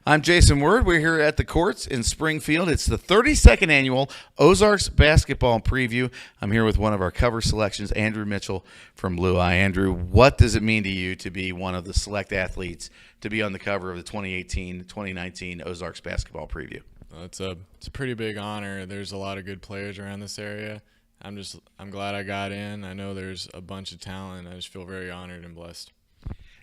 I'm Jason Word. We're here at the courts in Springfield. It's the 32nd annual Ozarks basketball preview. I'm here with one of our cover selections, Andrew Mitchell from Blue Eye. Andrew, what does it mean to you to be one of the select athletes to be on the cover of the 2018-2019 Ozarks basketball preview? It's a pretty big honor. There's a lot of good players around this area. I'm glad I got in. I know there's a bunch of talent. I just feel very honored and blessed.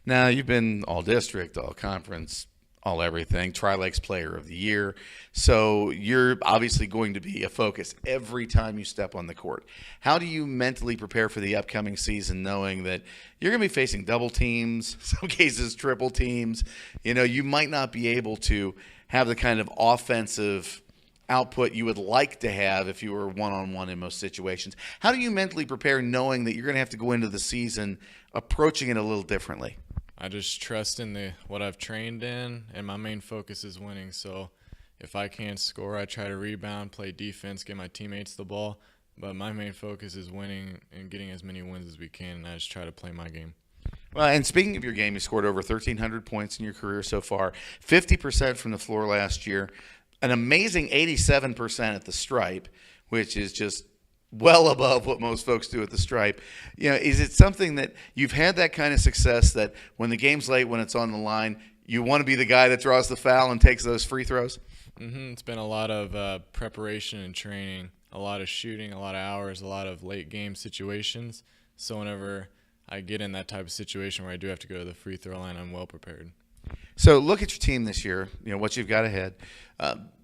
Now, you've been all district, all conference, all everything, Tri-Lakes Player of the Year. So you're obviously going to be a focus every time you step on the court. How do you mentally prepare for the upcoming season knowing that you're going to be facing double teams, some cases triple teams? You know, you might not be able to have the kind of offensive output you would like to have if you were one-on-one in most situations. How do you mentally prepare knowing that you're going to have to go into the season approaching it a little differently? I just trust in what I've trained in, and my main focus is winning. So if I can't score, I try to rebound, play defense, get my teammates the ball. But my main focus is winning and getting as many wins as we can, and I just try to play my game. Well, and speaking of your game, you scored over 1,300 points in your career so far, 50% from the floor last year, an amazing 87% at the stripe, which is just well above what most folks do at the stripe. You know, is it something that you've had that kind of success that when the game's late, when it's on the line, you want to be the guy that draws the foul and takes those free throws? It's been a lot of preparation and training, a lot of shooting, a lot of hours, a lot of late game situations. So whenever I get in that type of situation where I do have to go to the free throw line, I'm well prepared. So look at your team this year, you know, what you've got ahead.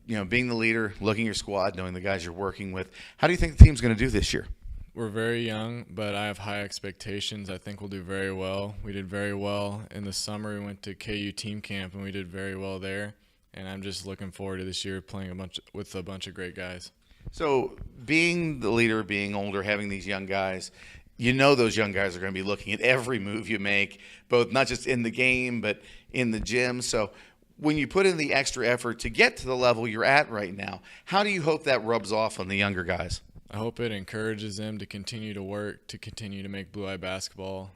You know, being the leader, looking at your squad, knowing the guys you're working with. How do you think the team's going to do this year? We're very young, but I have high expectations. I think we'll do very well. We did very well in the summer. We went to KU team camp, and we did very well there. And I'm just looking forward to this year playing with a bunch of great guys. So being the leader, being older, having these young guys, you know those young guys are going to be looking at every move you make, both not just in the game but in the gym. So when you put in the extra effort to get to the level you're at right now, how do you hope that rubs off on the younger guys? I hope it encourages them to continue to work, to continue to make Blue Eye basketball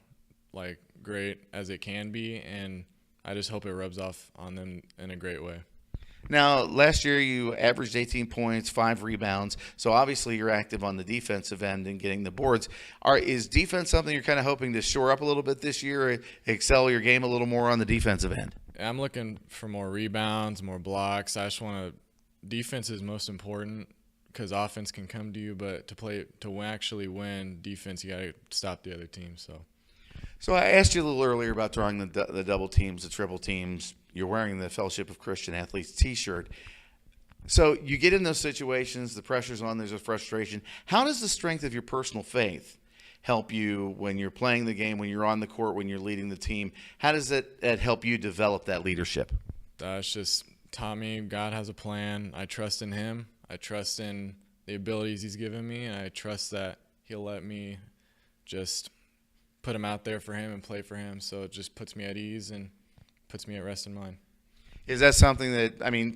like great as it can be, and I just hope it rubs off on them in a great way. Now, last year you averaged 18 points, 5 rebounds, so obviously you're active on the defensive end and getting the boards. Is defense something you're kind of hoping to shore up a little bit this year, or excel your game a little more on the defensive end? I'm looking for more rebounds, more blocks. I just want defense is most important because offense can come to you, but to actually win defense, you got to stop the other team. So I asked you a little earlier about drawing the double teams, the triple teams. You're wearing the Fellowship of Christian Athletes T-shirt. So you get in those situations, the pressure's on, there's a frustration. How does the strength of your personal faith help you when you're playing the game, when you're on the court, when you're leading the team? How does that help you develop that leadership? It's just taught me God has a plan. I trust in Him. I trust in the abilities He's given me, and I trust that He'll let me just put them out there for Him and play for Him. So it just puts me at ease and puts me at rest in mind. Is that something that,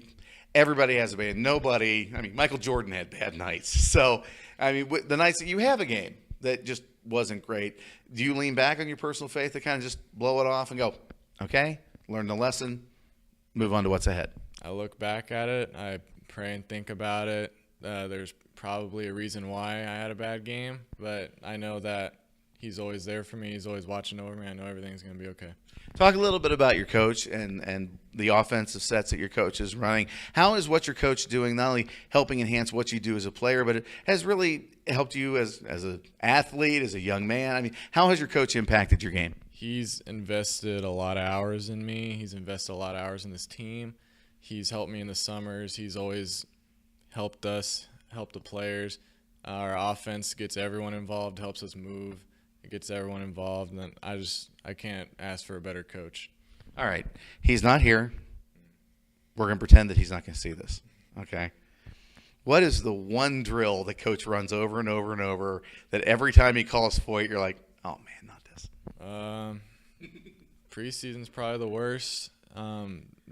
everybody has a bad. Michael Jordan had bad nights. So, the nights that you have a game that just wasn't great, do you lean back on your personal faith to kind of just blow it off and go, okay, learn the lesson, move on to what's ahead? I look back at it. I pray and think about it. There's probably a reason why I had a bad game, but I know that He's always there for me. He's always watching over me. I know everything's going to be okay. Talk a little bit about your coach and the offensive sets that your coach is running. How is what your coach doing not only helping enhance what you do as a player, but it has really helped you as an athlete, as a young man? How has your coach impacted your game? He's invested a lot of hours in me. He's invested a lot of hours in this team. He's helped me in the summers. He's always helped us, helped the players. Our offense gets everyone involved, helps us move. It gets everyone involved, and then I can't ask for a better coach. All right. He's not here. We're going to pretend that he's not going to see this, okay? What is the one drill that coach runs over and over and over that every time he calls for it, you're like, oh, man, not this? Preseason's probably the worst.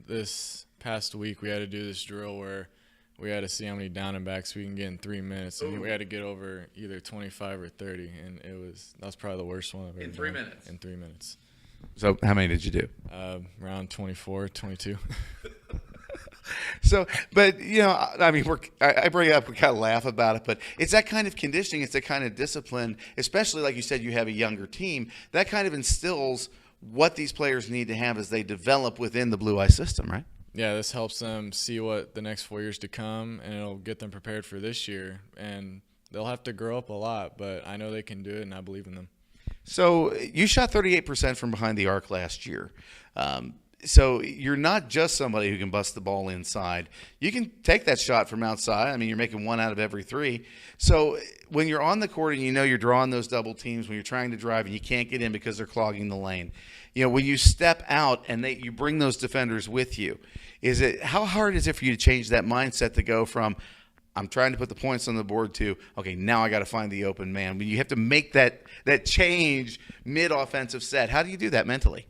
This past week we had to do this drill where we had to see how many down and backs we can get in 3 minutes. And we had to get over either 25 or 30, and that was probably the worst one I've ever done. In 3 minutes? In 3 minutes. So how many did you do? Around 24, 22. So, but I mean, I bring it up, we kind of laugh about it, but it's that kind of conditioning, it's that kind of discipline, especially like you said, you have a younger team that kind of instills what these players need to have as they develop within the Blue Eye system, right? Yeah, this helps them see what the next 4 years to come, and it'll get them prepared for this year. And they'll have to grow up a lot, but I know they can do it, and I believe in them. So you shot 38% from behind the arc last year. So you're not just somebody who can bust the ball inside. You can take that shot from outside. I mean, you're making 1 out of every 3. So when you're on the court and you're drawing those double teams, when you're trying to drive and you can't get in because they're clogging the lane, when you step out and you bring those defenders with you, how hard is it for you to change that mindset to go from I'm trying to put the points on the board to, okay, now I got to find the open man. When you have to make that change mid-offensive set, how do you do that mentally?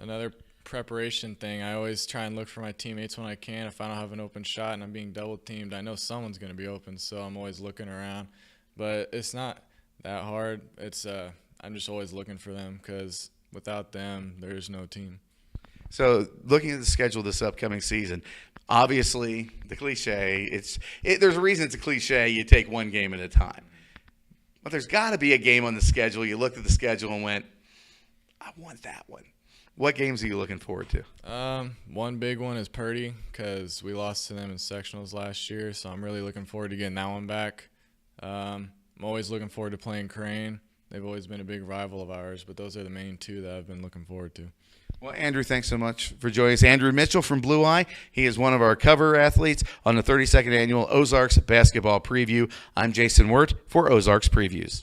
Another preparation thing. I always try and look for my teammates when I can. If I don't have an open shot and I'm being double teamed, I know someone's going to be open, so I'm always looking around. But it's not that hard. I'm just always looking for them because without them, there's no team. So looking at the schedule this upcoming season, obviously the cliche, there's a reason it's a cliche. You take one game at a time. But there's got to be a game on the schedule. You looked at the schedule and went, I want that one. What games are you looking forward to? One big one is Purdy because we lost to them in sectionals last year, so I'm really looking forward to getting that one back. I'm always looking forward to playing Crane. They've always been a big rival of ours, but those are the main 2 that I've been looking forward to. Well, Andrew, thanks so much for joining us. Andrew Mitchell from Blue Eye. He is one of our cover athletes on the 32nd Annual Ozarks Basketball Preview. I'm Jason Wirt for Ozarks Previews.